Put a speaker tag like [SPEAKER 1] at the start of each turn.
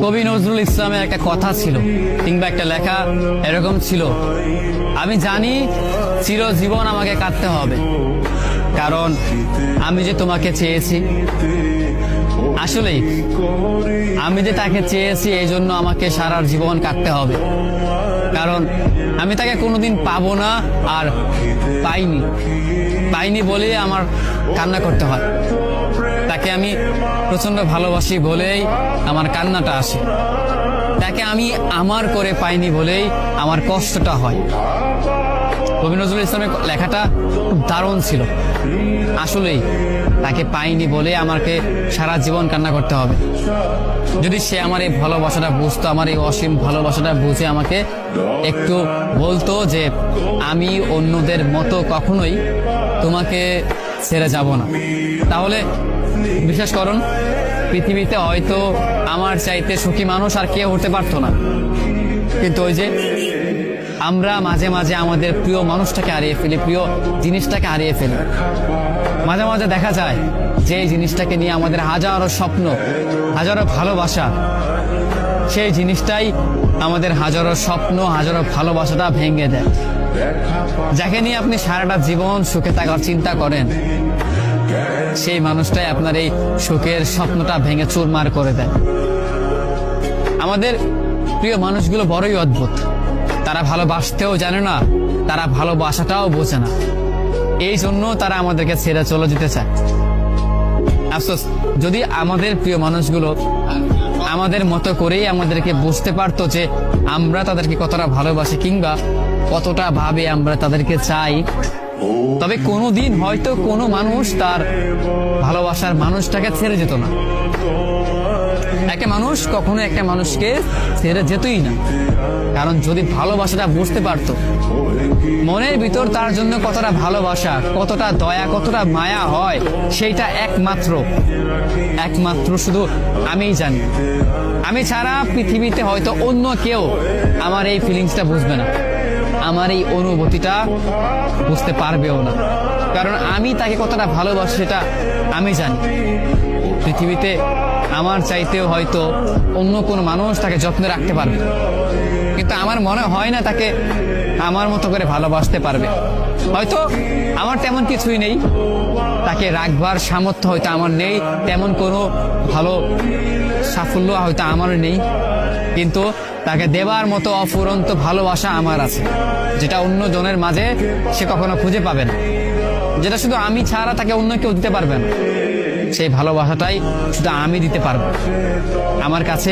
[SPEAKER 1] কবি নজরুল ইসলামের একটা কথা ছিল কিংবা একটা লেখা এরকম ছিল, আমি জানি চিরজীবন আমাকে কাটতে হবে, কারণ আমি যে তোমাকে চেয়েছি। আসলেই আমি যে তাকে চেয়েছি এই জন্য আমাকে সারা জীবন কাটতে হবে, কারণ আমি তাকে কোনোদিন পাবো না, আর পাইনি বলে আমার কান্না করতে হয়। তাকে আমি প্রচন্ড ভালোবাসি বলেই আমার কান্নাটা আসে, তাকে আমি আমার করে পাইনি বলেই আমার কষ্টটা হয়। কবি নজরুল ইসলামের লেখাটা খুব দারুণ ছিল। আসলেই তাকে পাইনি বলে আমাকে সারা জীবন কান্না করতে হবে। যদি সে আমার এই ভালোবাসাটা বুঝতো, আমার এই অসীম ভালোবাসাটা বুঝে আমাকে একটু বলতো যে আমি অন্যদের মতো কখনোই তোমাকে ছেড়ে যাব না, তাহলে বিশ্বাস করুন পৃথিবীতে হয়তো আমার চাইতে সুখী মানুষ আর কেউ হতে পারতো না। কিন্তু ওই যে আমরা মাঝে মাঝে আমাদের প্রিয় মানুষটাকে হারিয়ে ফেলি, প্রিয় জিনিসটাকে হারিয়ে ফেলি। মাঝে মাঝে দেখা যায় যে এই জিনিসটাকে নিয়ে আমাদের হাজারো স্বপ্ন, হাজারো ভালোবাসা, সেই জিনিসটাই আমাদের হাজারো স্বপ্ন, হাজারো ভালোবাসাটা ভেঙে দেয়। যাকে নিয়ে আপনি সারাটা জীবন সুখে থাকার চিন্তা করেন, সেই মানুষটাই আপনার এই সুখের স্বপ্নটা ভেঙে চুরমার করে দেয়। আমাদের প্রিয় মানুষগুলো বড়ই অদ্ভুত, তারা ভালোবাসতেও জানে না, তারা ভালোবাসাটাও বোঝে না, এই জন্য তারা আমাদেরকে ছেড়ে চলে যেতে চায়। আফসোস, যদি আমাদের প্রিয় মানুষগুলো আমাদের মতো করেই আমাদেরকে বুঝতে পারতো যে আমরা তাদেরকে কতটা ভালোবাসি কিংবা কতটা ভাবে আমরা তাদেরকে চাই, তবে কোনোদিন হয়তো কোনো মানুষ তার ভালোবাসার মানুষটাকে ছেড়ে যেত না। একটা মানুষ কখনো একটা মানুষকে ছেড়ে যেতই না, কারণ যদি ভালোবাসাটা বুঝতে পারতো, মনের ভিতর তার জন্য কতটা ভালোবাসা, কতটা দয়া, কতটা মায়া হয়, সেইটা একমাত্র শুধু আমিই জানি। আমি ছাড়া পৃথিবীতে হয়তো অন্য কেউ আমার এই ফিলিংসটা বুঝবে না, আমার এই অনুভূতিটা বুঝতে পারবেও না, কারণ আমি তাকে কতটা ভালোবাসি সেটা আমি জানি। পৃথিবীতে আমার চাইতেও হয়তো অন্য কোনো মানুষ তাকে যত্নে রাখতে পারবে, কিন্তু আমার মনে হয় না তাকে আমার মতো করে ভালোবাসতে পারবে। হয়তো আমার তেমন কিছুই নেই, তাকে রাখবার সামর্থ্য হয়তো আমার নেই, তেমন কোনো ভালো সাফল্য হয়তো আমার নেই, কিন্তু তাকে দেবার মতো অফুরন্ত ভালোবাসা আমার আছে, যেটা অন্য জনের মাঝে সে কখনো খুঁজে পাবে না, যেটা শুধু আমি ছাড়া তাকে অন্য কেউ দিতে পারবে না। সেই ভালোবাসাটাই শুধু আমি দিতে পারবো। আমার কাছে